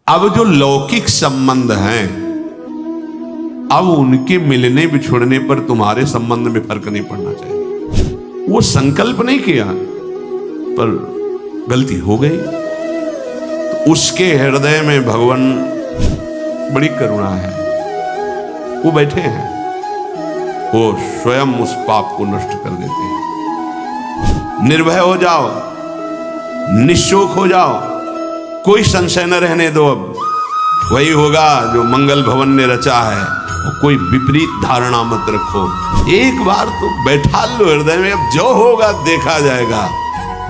अब जो लौकिक संबंध हैं, अब उनके मिलने बिछुड़ने पर तुम्हारे संबंध में फर्क नहीं पड़ना चाहिए। वो संकल्प नहीं किया पर गलती हो गई, तो उसके हृदय में भगवान बड़ी करुणा है। वो बैठे हैं, वो स्वयं उस पाप को नष्ट कर देते हैं। निर्भय हो जाओ, निश्चोक हो जाओ, कोई संशय न रहने दो। अब वही होगा जो मंगल भवन ने रचा है, कोई विपरीत धारणा मत रखो। एक बार तो बैठा लो हृदय में, अब जो होगा देखा जाएगा।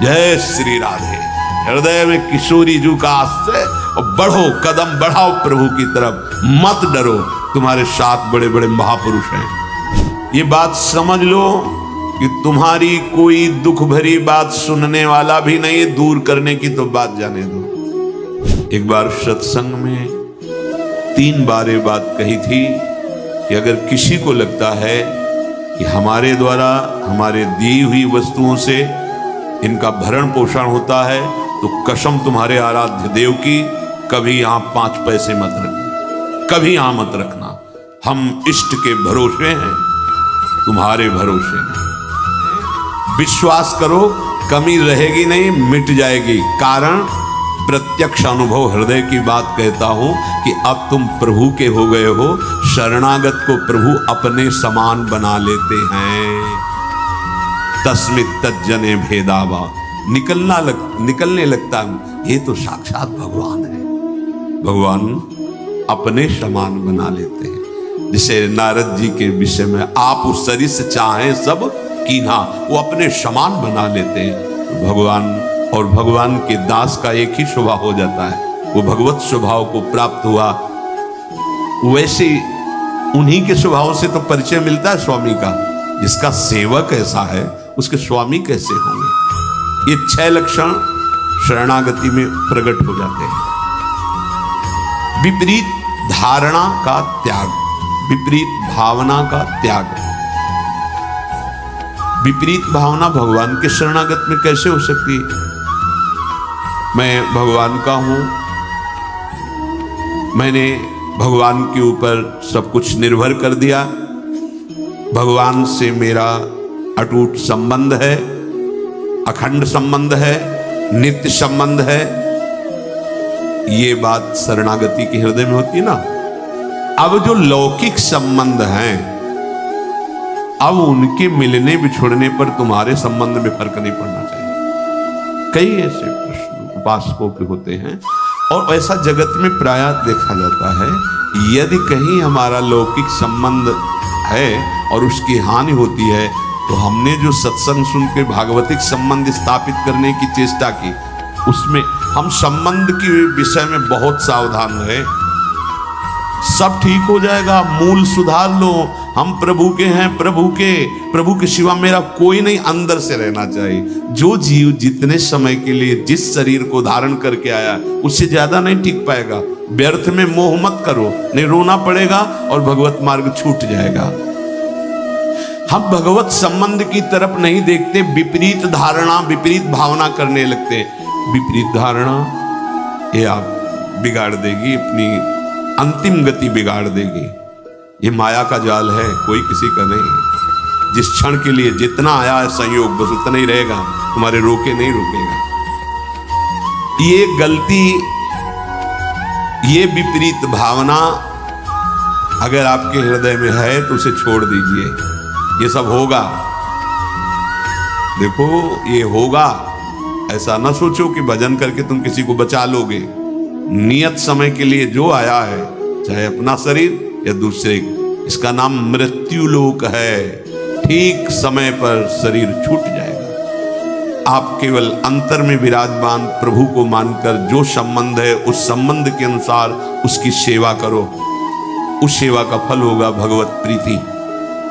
जय श्री राधे। हृदय में किशोरी जू का आश्रय, और बढ़ो, कदम बढ़ाओ प्रभु की तरफ, मत डरो। तुम्हारे साथ बड़े बड़े महापुरुष हैं। ये बात समझ लो कि तुम्हारी कोई दुख भरी बात सुनने वाला भी नहीं, दूर करने की तो बात जाने दो। एक बार सत्संग में 3 बार ये बात कही थी कि अगर किसी को लगता है कि हमारे द्वारा हमारे दी हुई वस्तुओं से इनका भरण पोषण होता है, तो कसम तुम्हारे आराध्य देव की, कभी यहां 5 पैसे मत रखना, कभी यहां मत रखना। हम इष्ट के भरोसे हैं, तुम्हारे भरोसे नहीं। विश्वास करो, कमी रहेगी नहीं, मिट जाएगी। कारण प्रत्यक्ष अनुभव हृदय की बात कहता हूं कि अब तुम प्रभु के हो गए हो। शरणागत को प्रभु अपने समान बना लेते हैं। तस्मित् तज्जने भेदावा, निकलने लगता है, ये तो साक्षात भगवान है। भगवान अपने समान बना लेते हैं। जिसे नारद जी के विषय में आप उस सरिस चाहें सब कीन्हा, वो अपने समान बना लेते हैं। भगवान और भगवान के दास का एक ही स्वभाव हो जाता है, वो भगवत स्वभाव को प्राप्त हुआ। वैसे उन्हीं के स्वभाव से तो परिचय मिलता है स्वामी का। जिसका सेवक ऐसा है, उसके स्वामी कैसे होंगे? ये 6 लक्षण शरणागति में प्रकट हो जाते हैं। विपरीत धारणा का त्याग, विपरीत भावना का त्याग। विपरीत भावना भगवान के शरणागत में कैसे हो सकती है? मैं भगवान का हूं, मैंने भगवान के ऊपर सब कुछ निर्भर कर दिया, भगवान से मेरा अटूट संबंध है, अखंड संबंध है, नित्य संबंध है। ये बात शरणागति के हृदय में होती है ना। अब जो लौकिक संबंध हैं, अब उनके मिलने बिछुड़ने पर तुम्हारे संबंध में फर्क नहीं पड़ना चाहिए। कई ऐसे प्रश्न उपासकों के होते हैं, और ऐसा जगत में प्रायः देखा जाता है। यदि कहीं हमारा लौकिक संबंध है और उसकी हानि होती है, तो हमने जो सत्संग सुन के भागवतिक संबंध स्थापित करने की चेष्टा की, उसमें हम संबंध के विषय में बहुत सावधान रहे। सब ठीक हो जाएगा, मूल सुधार लो। हम प्रभु के हैं, प्रभु के सिवा मेरा कोई नहीं, अंदर से रहना चाहिए। जो जीव जितने समय के लिए जिस शरीर को धारण करके आया, उससे ज्यादा नहीं टिक पाएगा। व्यर्थ में मोह मत करो, नहीं रोना पड़ेगा और भगवत मार्ग छूट जाएगा। हम भगवत संबंध की तरफ नहीं देखते, विपरीत धारणा, विपरीत भावना करने लगते। विपरीत धारणा ये आप बिगाड़ देगी, अपनी अंतिम गति बिगाड़ देगी। ये माया का जाल है, कोई किसी का नहीं। जिस क्षण के लिए जितना आया है संयोग, बस उतना ही रहेगा, तुम्हारे रोके नहीं रुकेगा। ये गलती, ये विपरीत भावना अगर आपके हृदय में है तो उसे छोड़ दीजिए। ये सब होगा, देखो ये होगा। ऐसा ना सोचो कि भजन करके तुम किसी को बचा लोगे। नियत समय के लिए जो आया है, चाहे अपना शरीर या दूसरे, इसका नाम मृत्यु लोक है। ठीक समय पर शरीर छूट जाएगा। आप केवल अंतर में विराजमान प्रभु को मानकर जो संबंध है, उस संबंध के अनुसार उसकी सेवा करो। उस सेवा का फल होगा भगवत प्रीति।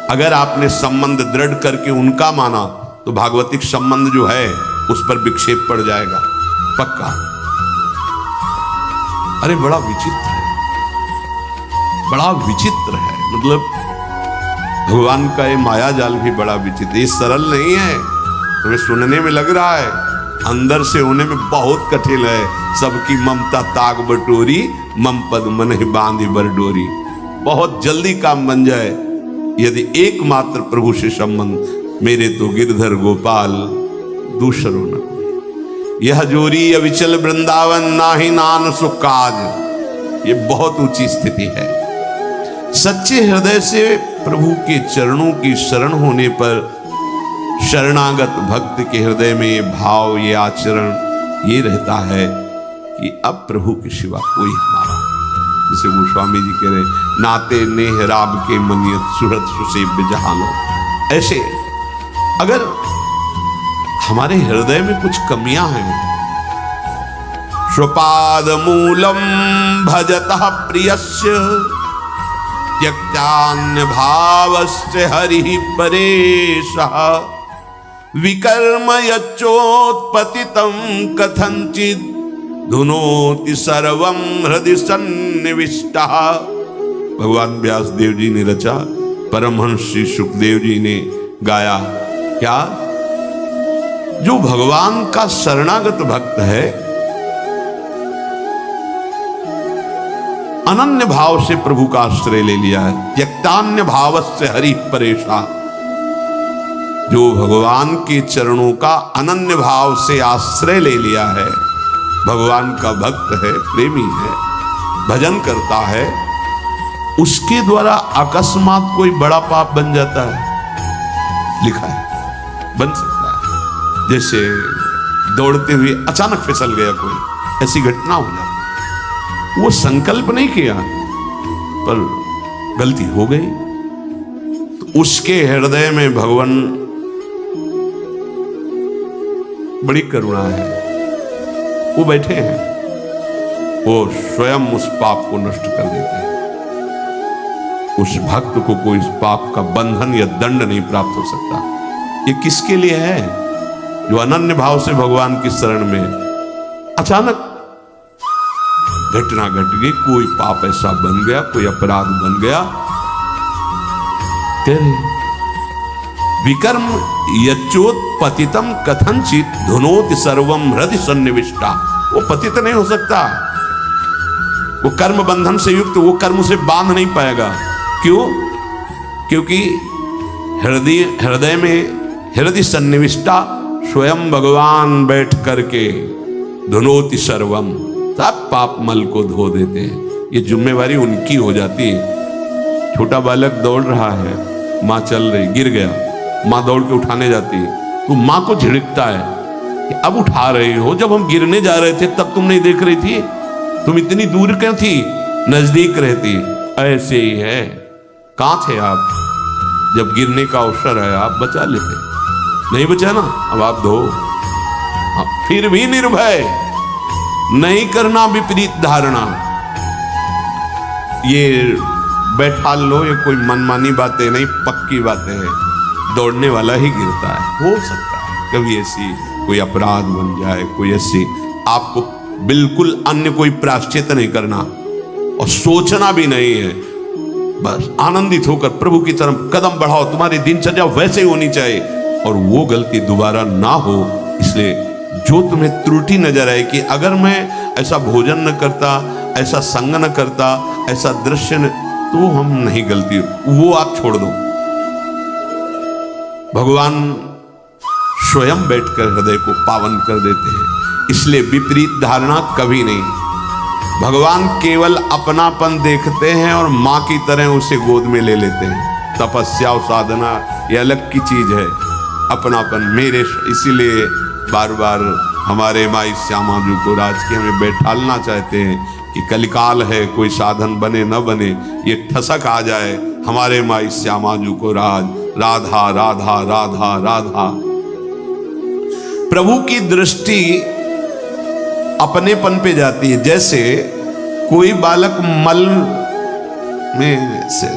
अगर आपने संबंध दृढ़ करके उनका माना, तो भागवतिक संबंध जो है उस पर विक्षेप पड़ जाएगा, पक्का। अरे बड़ा विचित्र है, बड़ा विचित्र है। मतलब भगवान का ये माया जाल भी बड़ा विचित्र, ये सरल नहीं है। तुम्हें सुनने में लग रहा है अंदर से होने में बहुत कठिन है। सबकी ममता ताग बटोरी, मम पद मन ही बांधी बर डोरी। बहुत जल्दी काम बन जाए यदि एकमात्र प्रभु से संबंध। मेरे तो गिरधर गोपाल दूसरो न कोई, यह जोरी अविचल वृंदावन नाही नान सुख काज। ये बहुत ऊंची स्थिति है। सच्चे हृदय से प्रभु के चरणों की शरण होने पर शरणागत भक्त के हृदय में ये भाव, ये आचरण ये रहता है कि अब प्रभु के सिवा कोई हमारा, जिसे वो स्वामी जी कह रहे, नाते नेह राब के मनियत सुहृद सुसेव्य जहानो। ऐसे अगर हमारे हृदय में कुछ कमियां हैं, स्वपाद मूलम भजतः प्रियस्य त्यक्तान्य भावस्य हरि परेशः विकर्म यच्चोत्पतितं कथंचित् धुनोति सर्वं हृदि सन्निविष्टः। भगवान व्यास देव जी ने रचा, परमहंस श्री सुखदेव जी ने गाया। क्या? जो भगवान का शरणागत भक्त है, अनन्य भाव से प्रभु का आश्रय ले लिया है। त्यक्तान्य भावस्य हरि परेशा। जो भगवान के चरणों का अनन्य भाव से आश्रय ले लिया है, भगवान का भक्त है, प्रेमी है, भजन करता है, उसके द्वारा अकस्मात कोई बड़ा पाप बन जाता है। लिखा है बन सकता है। जैसे दौड़ते हुए अचानक फिसल गया कोई, ऐसी घटना हो जाती। वो संकल्प नहीं किया पर गलती हो गई, तो उसके हृदय में भगवान बड़ी करुणा है। वो बैठे हैं, वो स्वयं उस पाप को नष्ट कर देते हैं। उस भक्त को कोई इस पाप का बंधन या दंड नहीं प्राप्त हो सकता। ये किसके लिए है? जो अनन्य भाव से भगवान की शरण में अचानक घटना घट गई, कोई पाप ऐसा बन गया, कोई अपराध बन गया, तेरे विकर्म यच्चोत्पतितम कथंचित धुनोति सर्वम हृदि सन्निविष्टा। वो पतित नहीं हो सकता, वो कर्म बंधन से युक्त, वो कर्म से बांध नहीं पाएगा। क्यों? क्योंकि हृदय में हृदय सन्निविष्टा स्वयं भगवान बैठ करके धुनोति सर्वम, सब पाप मल को धो देते हैं। ये जिम्मेवारी उनकी हो जाती है। छोटा बालक दौड़ रहा है, माँ चल रही, गिर गया, माँ दौड़ के उठाने जाती है, तो माँ को झिड़कता है कि अब उठा रही हो, जब हम गिरने जा रहे थे तब तुम नहीं देख रही थी, तुम इतनी दूर क्यों थी, नजदीक रहती। ऐसे ही है, कहाँ थे आप जब गिरने का अवसर है, आप बचा लेते, नहीं बचा ना, अब आप धो। फिर भी निर्भय, नहीं करना विपरीत धारणा। ये बैठा लो, ये कोई मनमानी बातें नहीं, पक्की बातें हैं। दौड़ने वाला ही गिरता है। हो सकता है कभी ऐसी कोई अपराध बन जाए, कोई ऐसी, आपको बिल्कुल अन्य कोई प्रायश्चित नहीं करना और सोचना भी नहीं है। बस आनंदित होकर प्रभु की तरफ कदम बढ़ाओ। तुम्हारी दिनचर्या वैसे ही होनी चाहिए और वो गलती दोबारा ना हो। इसलिए जो तुम्हें त्रुटि नजर आए कि अगर मैं ऐसा भोजन न करता, ऐसा संग न करता, ऐसा दृश्य न, तो हम नहीं गलती, वो आप छोड़ दो। भगवान स्वयं बैठकर हृदय को पावन कर देते हैं। इसलिए विपरीत धारणा कभी नहीं। भगवान केवल अपनापन देखते हैं और माँ की तरह उसे गोद में ले लेते हैं। तपस्या और साधना ये अलग की चीज है, अपनापन मेरे। इसीलिए बार बार हमारे माई श्यामा जी को राज के हमें बैठालना चाहते हैं कि कलिकाल है, कोई साधन बने न बने, ये ठसक आ जाए हमारे माई श्यामा जी को राज, राधा राधा राधा राधा। प्रभु की दृष्टि अपनेपन पे जाती है। जैसे कोई बालक मल में से,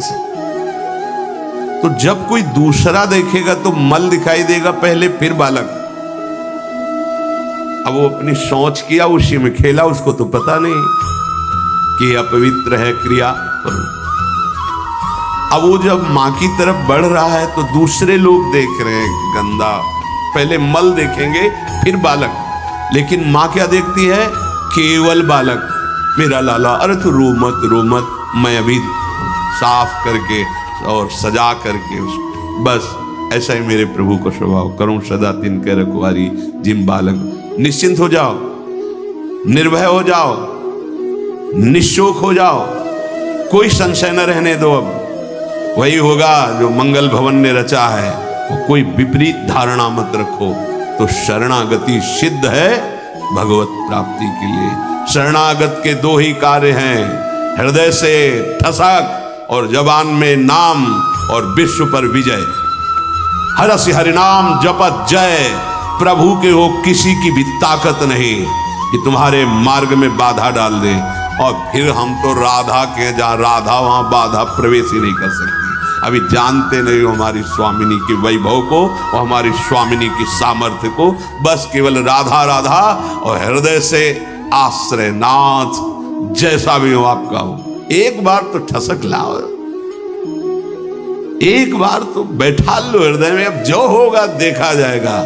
तो जब कोई दूसरा देखेगा तो मल दिखाई देगा पहले, फिर बालक। अब वो अपनी सोच किया, उसी में खेला, उसको तो पता नहीं कि अपवित्र है क्रिया। अब वो जब मां की तरफ बढ़ रहा है तो दूसरे लोग देख रहे हैं गंदा, पहले मल देखेंगे फिर बालक। लेकिन माँ क्या देखती है? केवल बालक, मेरा लाला, अरे तू रो मत, मैं अभी साफ करके और सजा करके उसको, बस ऐसा ही मेरे प्रभु को स्वभाव, करूं सदा तिनके रखवारी जिम बालक। निश्चिंत हो जाओ, निर्भय हो जाओ, निशोक हो जाओ, कोई संशय न रहने दो। अब वही होगा जो मंगल भवन ने रचा है, वो कोई विपरीत धारणा मत रखो। तो शरणागति सिद्ध है भगवत प्राप्ति के लिए। शरणागत के दो ही कार्य हैं, हृदय से ठसक और जबान में नाम और विश्व पर विजय। हरसि हरिनाम जपत जय, प्रभु के हो किसी की भी ताकत नहीं कि तुम्हारे मार्ग में बाधा डाल दे। और फिर हम तो राधा के, जहाँ राधा वहां बाधा प्रवेश ही नहीं कर सकती। अभी जानते नहीं हो हमारी स्वामिनी के वैभव को और हमारी स्वामिनी की सामर्थ्य को। बस केवल राधा राधा और हृदय से आश्रय नाथ, जैसा भी हो आपका हो, एक बार तो ठसक लाओ, एक बार तो बैठा लो हृदय में। अब जो होगा देखा जाएगा।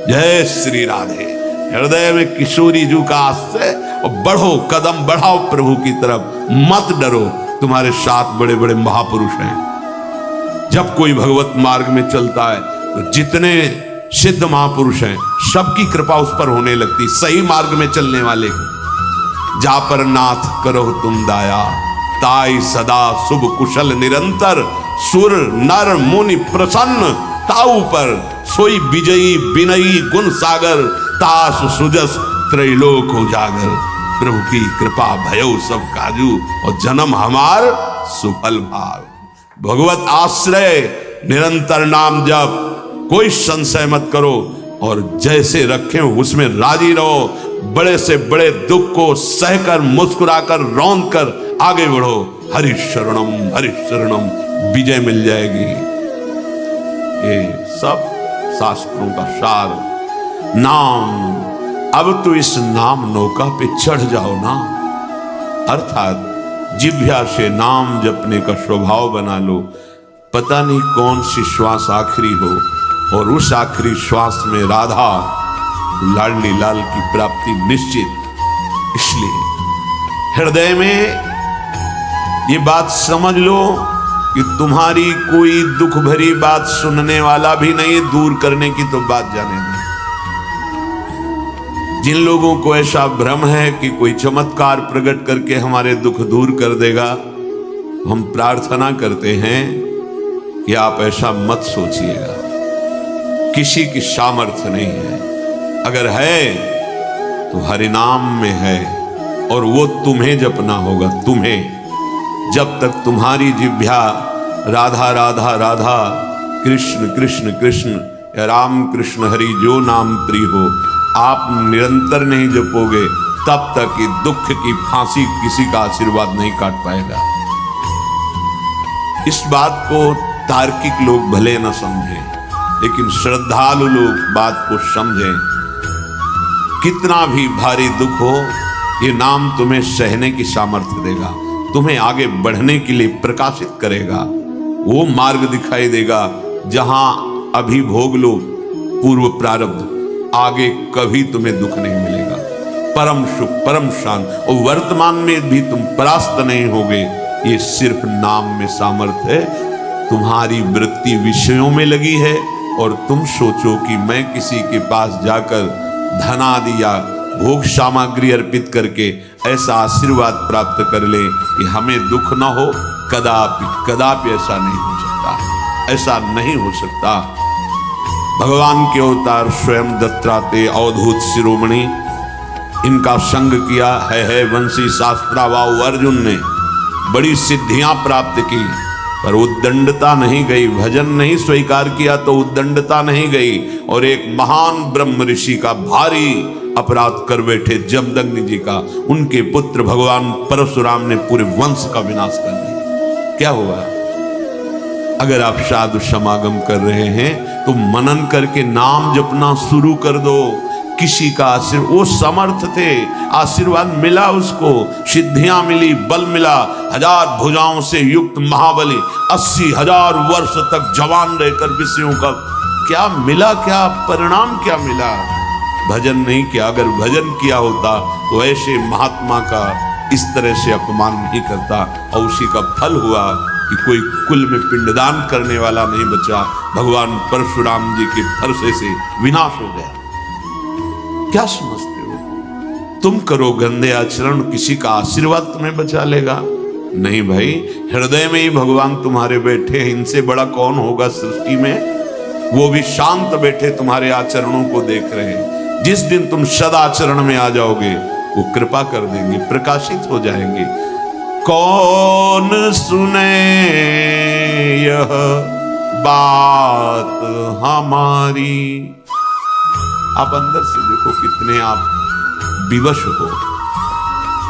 जय श्री राधे। हृदय में किशोरी जू का आश्रय और बढ़ो, कदम बढ़ाओ प्रभु की तरफ, मत डरो। तुम्हारे साथ बड़े बड़े महापुरुष हैं। जब कोई भगवत मार्ग में चलता है तो जितने सिद्ध महापुरुष हैं सबकी कृपा उस पर होने लगती। सही मार्ग में चलने वाले, जा पर नाथ करो तुम दाया, ताई सदा शुभ कुशल निरंतर, सुर नर मुनि प्रसन्न ताऊ पर, सोई विजयी विनयी गुण सागर, तास सुजस त्रैलोक उजागर। प्रभु की कृपा भयो सब काजू और जन्म हमार सुफल भाव। भगवत आश्रय, निरंतर नाम जप, कोई संशय मत करो और जैसे रखे उसमें राजी रहो। बड़े से बड़े दुख को सहकर, मुस्कुराकर, रौंद कर आगे बढ़ो। हरि शरणम विजय मिल जाएगी। ये सब शास्त्रों का सार नाम। अब तो इस नाम नौका पे चढ़ जाओ ना, अर्थात जिह्वा से नाम जपने का स्वभाव बना लो। पता नहीं कौन सी श्वास आखिरी हो और उस आखिरी श्वास में राधा लाडली लाल की प्राप्ति निश्चित। इसलिए हृदय में ये बात समझ लो कि तुम्हारी कोई दुख भरी बात सुनने वाला भी नहीं, दूर करने की तो बात जाने दो। जिन लोगों को ऐसा भ्रम है कि कोई चमत्कार प्रकट करके हमारे दुख दूर कर देगा, हम प्रार्थना करते हैं कि आप ऐसा मत सोचिएगा। किसी की सामर्थ्य नहीं है, अगर है तो हरिनाम में है और वो तुम्हें जपना होगा। तुम्हें, जब तक तुम्हारी जिह्वा राधा राधा राधा, कृष्ण कृष्ण कृष्ण या राम कृष्ण हरि जो नाम प्रिय हो, आप निरंतर नहीं जपोगे, तब तक कि दुख की फांसी किसी का आशीर्वाद नहीं काट पाएगा। इस बात को तार्किक लोग भले न समझें, लेकिन श्रद्धालु लोग बात को समझें। कितना भी भारी दुख हो, ये नाम तुम्हें सहने की सामर्थ्य देगा, तुम्हें आगे बढ़ने के लिए प्रकाशित करेगा। वो मार्ग दिखाई देगा जहां अभी भोग लो पूर्व प्रारब्ध, आगे कभी तुम्हें दुख नहीं मिलेगा। परम सुख, परम शांत, और वर्तमान में भी तुम परास्त नहीं होगे। ये सिर्फ नाम में सामर्थ्य है। तुम्हारी वृत्ति विषयों में लगी है और तुम सोचो कि मैं किसी के पास जाकर धनादि या भोग सामग्री अर्पित करके ऐसा आशीर्वाद प्राप्त कर ले कि हमें दुख न हो। कदापि कदापि ऐसा नहीं हो सकता, ऐसा नहीं हो सकता। भगवान के अवतार स्वयं दत्तात्रेय अवधूत शिरोमणि, इनका संग किया है वंशी शास्त्रावाऊ अर्जुन ने, बड़ी सिद्धियां प्राप्त की, पर उद्दंडता नहीं गई। भजन नहीं स्वीकार किया तो उद्दंडता नहीं गई, और एक महान ब्रह्म ऋषि का भारी अपराध कर बैठे जमदग्नि जी का। उनके पुत्र भगवान परशुराम ने पूरे वंश का विनाश कर दिया। क्या हुआ? अगर आप साधु समागम कर रहे हैं तो मनन करके नाम जपना शुरू कर दो। किसी का आशीर्वाद, वो समर्थ थे, आशीर्वाद मिला उसको, सिद्धियां मिली, बल मिला। 1000 भुजाओं से युक्त महाबली 80,000 वर्ष तक जवान रहकर विषयों का क्या मिला, क्या परिणाम क्या मिला? भजन नहीं किया। अगर भजन किया होता तो ऐसे महात्मा का इस तरह से अपमान नहीं करता। और उसी का फल हुआ कि कोई कुल में पिंडदान करने वाला नहीं बचा। भगवान परशुराम जी के फरसे से विनाश हो गया। क्या समझते हो? तुम करो गंदे आचरण, किसी का आशीर्वाद तुम्हें बचा लेगा? नहीं भाई, हृदय में ही भगवान तुम्हारे बैठे हैं। इनसे बड़ा कौन होगा सृष्टि में? वो भी शांत बैठे तुम्हारे आचरणों को देख रहे हैं। जिस दिन तुम सदाचरण में आ जाओगे वो कृपा कर देंगे, प्रकाशित हो जाएंगे। कौन सुने यह बात हमारी। आप अंदर से देखो कितने आप विवश हो,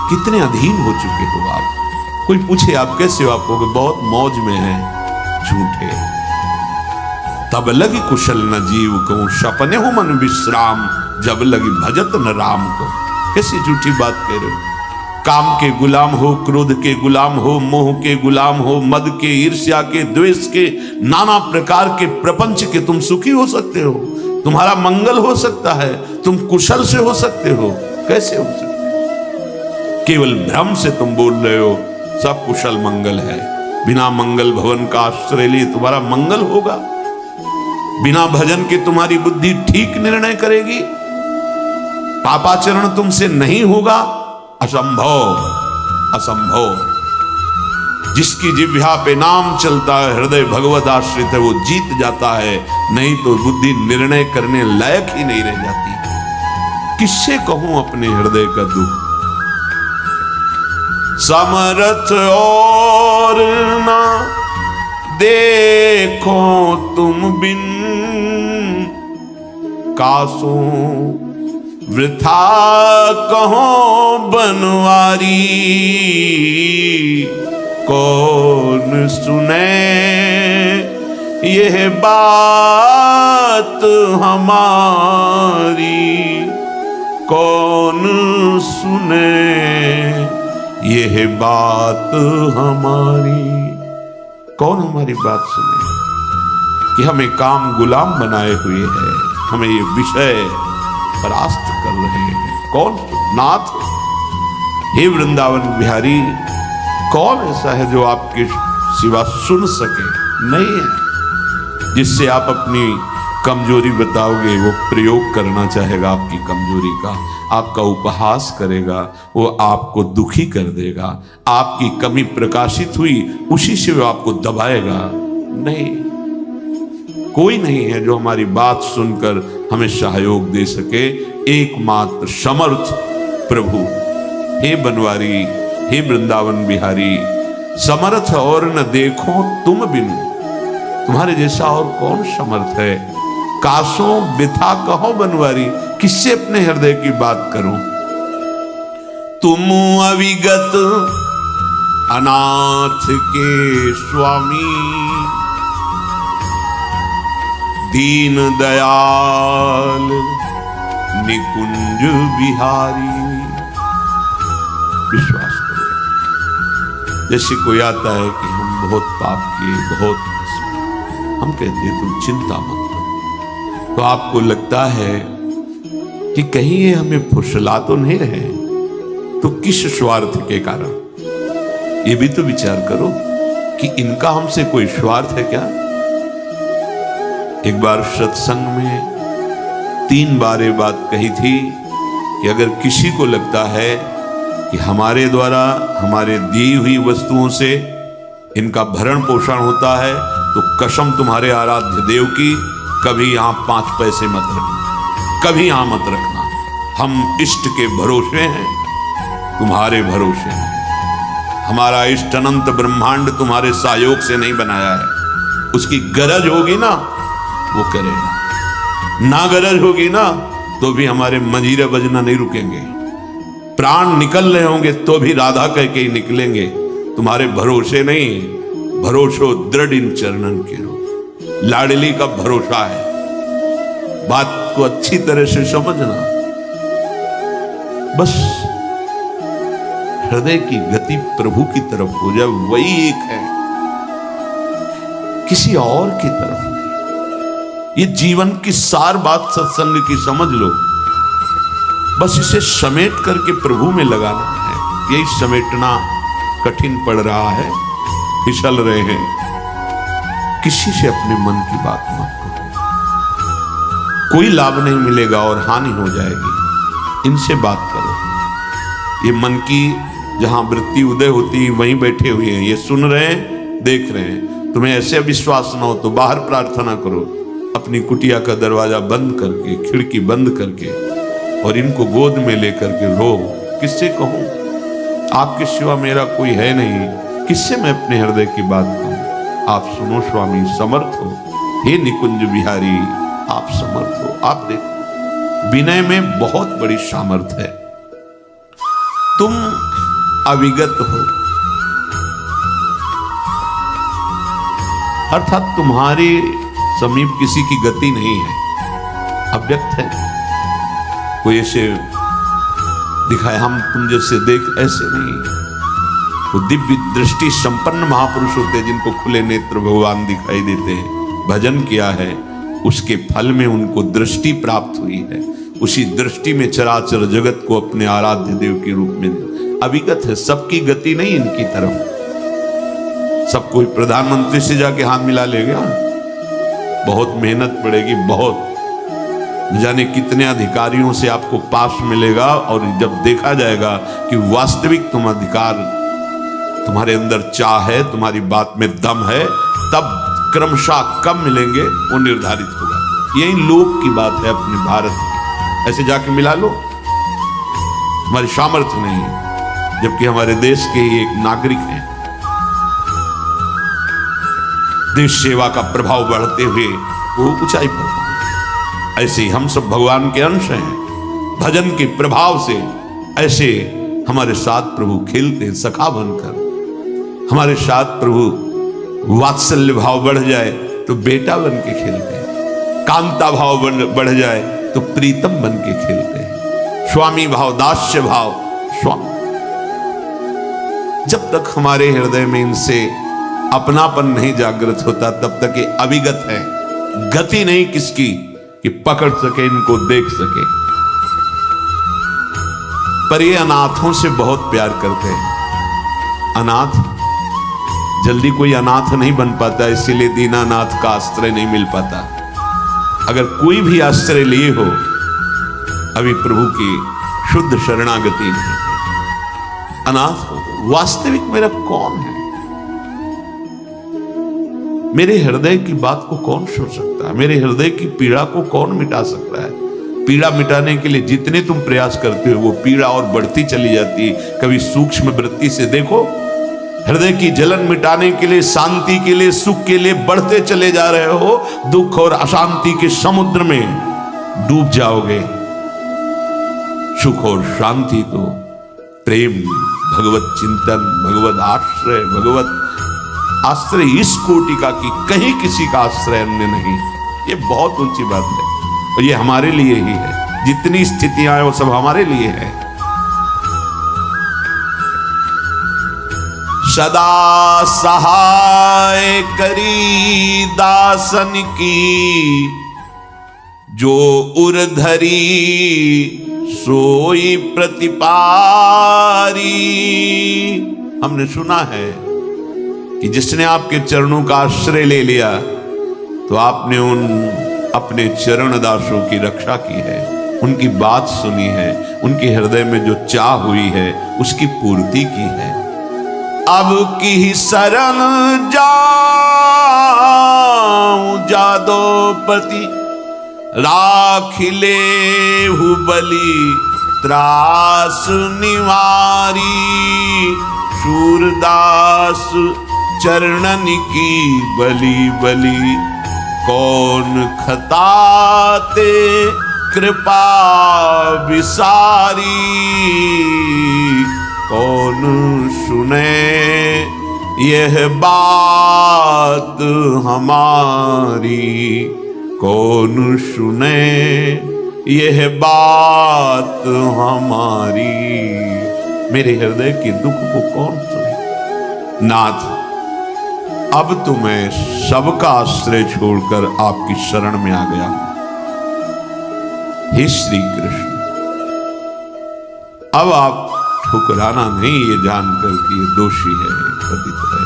कितने अधीन हो चुके हो आप। कोई पूछे आप कैसे हो, आप कहोगे बहुत मौज में है। झूठे। तब लगी कुशल न जीव को, सपने हो मन विश्राम, जब लगी भजत न राम को। कैसी झूठी बात कह रहे हो? काम के गुलाम हो, क्रोध के गुलाम हो, मोह के गुलाम हो, मद के, ईर्ष्या के, द्वेष के, नाना प्रकार के प्रपंच के तुम सुखी हो सकते हो। तुम्हारा मंगल हो सकता है, तुम कुशल से हो सकते हो। कैसे हो सकते हो? केवल भ्रम से तुम बोल रहे हो सब कुशल मंगल है। बिना मंगल भवन का आश्रय लिए तुम्हारा मंगल होगा? बिना भजन के तुम्हारी बुद्धि ठीक निर्णय करेगी? पापाचरण तुमसे नहीं होगा? असंभव, असंभव। जिसकी जिह्वा पे नाम चलता है, हृदय भगवत आश्रित है, वो जीत जाता है। नहीं तो बुद्धि निर्णय करने लायक ही नहीं रह जाती। किससे कहूं अपने हृदय का दुख? समरथ और ना देखो तुम बिन, कासो वृथा कहो बनवारी। कौन सुने यह बात हमारी। कौन सुने यह बात हमारी। कौन हमारी बात सुने कि हमें काम गुलाम बनाए हुए है, हमें ये विषय परास्त कर रहे हैं। कौन? नाथ। हे वृंदावन बिहारी, कौन ऐसा है जो आपके सिवा सुन सके? नहीं है। जिससे आप अपनी कमजोरी बताओगे वो प्रयोग करना चाहेगा आपकी कमजोरी का, आपका उपहास करेगा, वो आपको दुखी कर देगा। आपकी कमी प्रकाशित हुई, उसी से वो आपको दबाएगा। नहीं, कोई नहीं है जो हमारी बात सुनकर हमें सहयोग दे सके। एकमात्र समर्थ प्रभु। हे बनवारी, हे वृंदावन बिहारी, समर्थ और न देखो तुम बिनु। तुम्हारे जैसा और कौन समर्थ है? कासों बिथा कहो बनवारी, किससे अपने हृदय की बात करूं? तुम अविगत अनाथ के स्वामी, दीन दयाल निकुंज बिहारी। विश्वास करो। जैसे कोई आता है कि हम बहुत पाप किए, बहुत, हम कहते हैं तुम चिंता मत करो, तो आपको लगता है कि कहीं ये हमें फुसला तो नहीं रहे, तो किस स्वार्थ के कारण? ये भी तो विचार करो कि इनका हमसे कोई स्वार्थ है क्या? एक बार सत्संग में 3 बार ये बात कही थी कि अगर किसी को लगता है कि हमारे द्वारा हमारे दी हुई वस्तुओं से इनका भरण पोषण होता है, तो कसम तुम्हारे आराध्य देव की, कभी यहां 5 पैसे मत रखना, कभी यहां मत रखना। हम इष्ट के भरोसे हैं, तुम्हारे भरोसे हैं। हमारा इष्ट अनंत ब्रह्मांड तुम्हारे सहयोग से नहीं बनाया है। उसकी गरज होगी ना वो करेगा, ना गरज होगी ना तो भी हमारे मंजीरे बजना नहीं रुकेंगे। प्राण निकल रहे होंगे तो भी राधा कह के ही निकलेंगे। तुम्हारे भरोसे नहीं, भरोसो दृढ़ इन चरणन के रो। लाडली का भरोसा है। बात को अच्छी तरह से समझना। बस हृदय की गति प्रभु की तरफ हो जाए, वही एक है, किसी और की तरफ नहीं। ये जीवन की सार बात सत्संग की समझ लो बस इसे समेट करके प्रभु में लगाना है। यही समेटना कठिन पड़ रहा है, फिसल रहे हैं। किसी से अपने मन की बात मत करो, कोई लाभ नहीं मिलेगा और हानि हो जाएगी। इनसे बात करो। ये मन की जहां वृत्ति उदय होती है वहीं बैठे हुए हैं, ये सुन रहे हैं, देख रहे हैं। तुम्हें ऐसे विश्वास न हो तो बाहर प्रार्थना करो, अपनी कुटिया का दरवाजा बंद करके, खिड़की बंद करके, और इनको गोद में लेकर के रो। किससे कहूं? आपके सिवा मेरा कोई है नहीं, किससे मैं अपने हृदय की बात कहूं? आप सुनो स्वामी, समर्थ हो। हे निकुंज बिहारी, आप समर्थ हो। आप देखो, विनय में बहुत बड़ी सामर्थ्य है। तुम अविगत हो, अर्थात तुम्हारे समीप किसी की गति नहीं है, अव्यक्त है। कोई ऐसे दिखाए हम तुम जैसे देख, ऐसे नहीं। वो दिव्य दृष्टि संपन्न महापुरुष होते हैं जिनको खुले नेत्र भगवान दिखाई देते हैं। भजन किया है, उसके फल में उनको दृष्टि प्राप्त हुई है। उसी दृष्टि में चराचर जगत को अपने आराध्य देव के रूप में अविगत है। सबकी गति नहीं इनकी तरफ। सब कोई प्रधानमंत्री से जाके हाथ मिला लेगा? बहुत मेहनत पड़ेगी, बहुत जाने कितने अधिकारियों से आपको पास मिलेगा। और जब देखा जाएगा कि वास्तविक तुम अधिकार, तुम्हारे अंदर चाह है, तुम्हारी बात में दम है, तब क्रमशः कब मिलेंगे वो निर्धारित होगा। यही लोक की बात है अपने भारत की। ऐसे जाके मिला लो, हमारी सामर्थ्य नहीं है, जबकि हमारे देश के ही एक नागरिक हैं। देश सेवा का प्रभाव बढ़ते हुए वो ऊंचाई पर पहुंचे। ऐसे ही हम सब भगवान के अंश हैं। भजन के प्रभाव से ऐसे हमारे साथ प्रभु खेलते हैं, सखा बनकर। हमारे साथ प्रभु वात्सल्य भाव बढ़ जाए तो बेटा बन के खेलते हैं, कांता भाव बढ़ जाए तो प्रीतम बन के खेलते हैं, स्वामी भाव, दास्य भाव, स्वामी। जब तक हमारे हृदय में इनसे अपनापन नहीं जागृत होता तब तक ये अविगत है। गति नहीं किसकी कि पकड़ सके, इनको देख सके। पर ये अनाथों से बहुत प्यार करते हैं। अनाथ जल्दी कोई अनाथ नहीं बन पाता, इसीलिए दीनानाथ का आश्रय नहीं मिल पाता। अगर कोई भी आश्रय लिए हो, अभी प्रभु की शुद्ध शरणागति नहीं, अनाथ हो। वास्तविक मेरा कौन है? मेरे हृदय की बात को कौन सुन सकता है? मेरे हृदय की पीड़ा को कौन मिटा सकता है? पीड़ा मिटाने के लिए जितने तुम प्रयास करते हो वो पीड़ा और बढ़ती चली जाती है। कभी सूक्ष्म वृत्ति से देखो, हृदय की जलन मिटाने के लिए, शांति के लिए, सुख के लिए बढ़ते चले जा रहे हो। दुख और अशांति के समुद्र में डूब जाओगे। सुख और शांति तो प्रेम, भगवत चिंतन, भगवत आश्रय, भगवत आश्रय इस कोटि का कि कहीं किसी का आश्रय अन्य नहीं। ये बहुत ऊंची बात है और ये हमारे लिए ही है। जितनी स्थितियां हैं वो सब हमारे लिए है। सदा सहाय करी दासन की, जो उर्धरी सोई प्रतिपारी। हमने सुना है कि जिसने आपके चरणों का आश्रय ले लिया तो आपने उन अपने चरण दासों की रक्षा की है, उनकी बात सुनी है, उनके हृदय में जो चाह हुई है उसकी पूर्ति की है। अब की शरण जाऊं जादोपति, राख ले हु बलि त्रास निवारी। सूरदास चरणन की बलि बलि, कौन खताते कृपा विसारी। कौन सुने यह बात हमारी, कौन सुने यह बात हमारी। मेरे हृदय के दुख को कौन सुने? नाथ, अब तो मैं सबका आश्रय छोड़कर आपकी शरण में आ गया। हे श्री कृष्ण, अब आप ठुकराना नहीं, ये जानकर कि ये दोषी है, पतित है।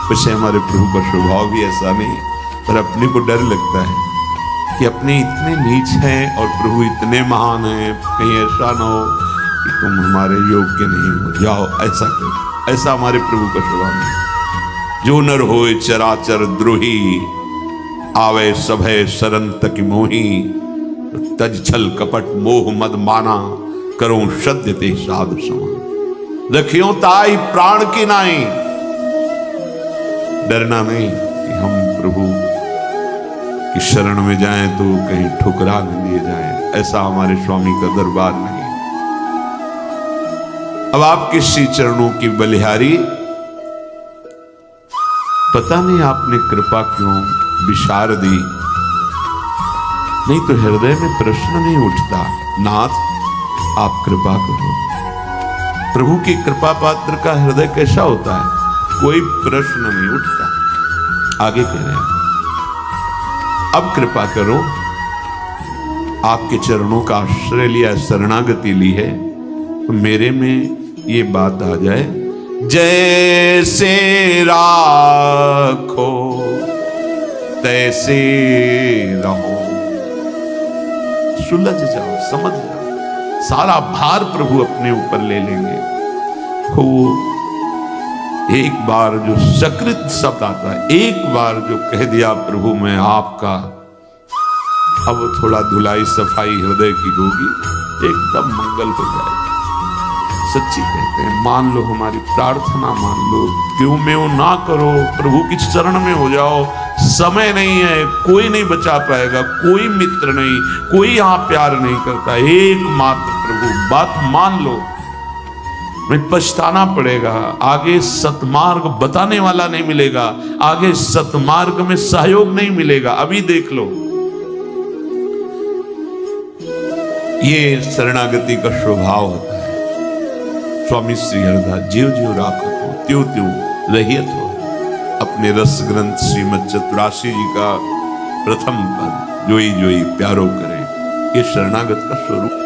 वैसे हमारे प्रभु का स्वभाव भी ऐसा नहीं, पर अपने को डर लगता है कि अपने इतने नीच हैं और प्रभु इतने महान हैं, कहीं ऐसा ना हो कि तुम हमारे योग्य नहीं हो जाओ, ऐसा करो। ऐसा हमारे प्रभु का स्वभाव नहीं। जो नर होए चराचर द्रोही, आवे सभय शरण तक मोही, तज छल कपट मोह मद माना, करो सत्य ते साधु समान। रखियो ताई प्राण की नाई, डरना नहीं कि हम प्रभु की शरण में जाएं तो कहीं ठुकरा न दिए जाएं, ऐसा हमारे स्वामी का दरबार नहीं। अब आपके श्री चरणों की बलिहारी, पता नहीं आपने कृपा क्यों विशार दी, नहीं तो हृदय में प्रश्न नहीं उठता, नाथ आप कृपा करो। प्रभु की कृपा पात्र का हृदय कैसा होता है, कोई प्रश्न नहीं उठता। आगे कह रहे हैं, अब कृपा करो, आपके चरणों का आश्रय लिया, शरणागति ली है, तो मेरे में ये बात आ जाए, जैसे राखो तैसे रहो। सुलझ जाओ, समझ जाओ, सारा भार प्रभु अपने ऊपर ले लेंगे। वो एक बार जो सकृत शब्द आता है, एक बार जो कह दिया प्रभु मैं आपका, अब थोड़ा धुलाई सफाई हृदय की होगी, एकदम मंगल हो जाएगा। सच्ची कहते हैं, मान लो हमारी प्रार्थना, मान लो, क्यों में वो ना करो, प्रभु की चरण में हो जाओ। समय नहीं है, कोई नहीं बचा पाएगा, कोई मित्र नहीं, कोई यहां प्यार नहीं करता, एकमात्र प्रभु। बात मान लो, नहीं पछताना पड़ेगा, आगे सतमार्ग बताने वाला नहीं मिलेगा, आगे सतमार्ग में सहयोग नहीं मिलेगा। अभी देख लो, ये शरणागति का स्वभाव होता है। स्वामी श्री हरिदास, ज्यों ज्यों राखत हो त्यों त्यों रहियत हो, अपने रस ग्रंथ श्रीमद चतुरासी जी का प्रथम पद, जोई जोई प्यारो करे, ये शरणागत का स्वरूप।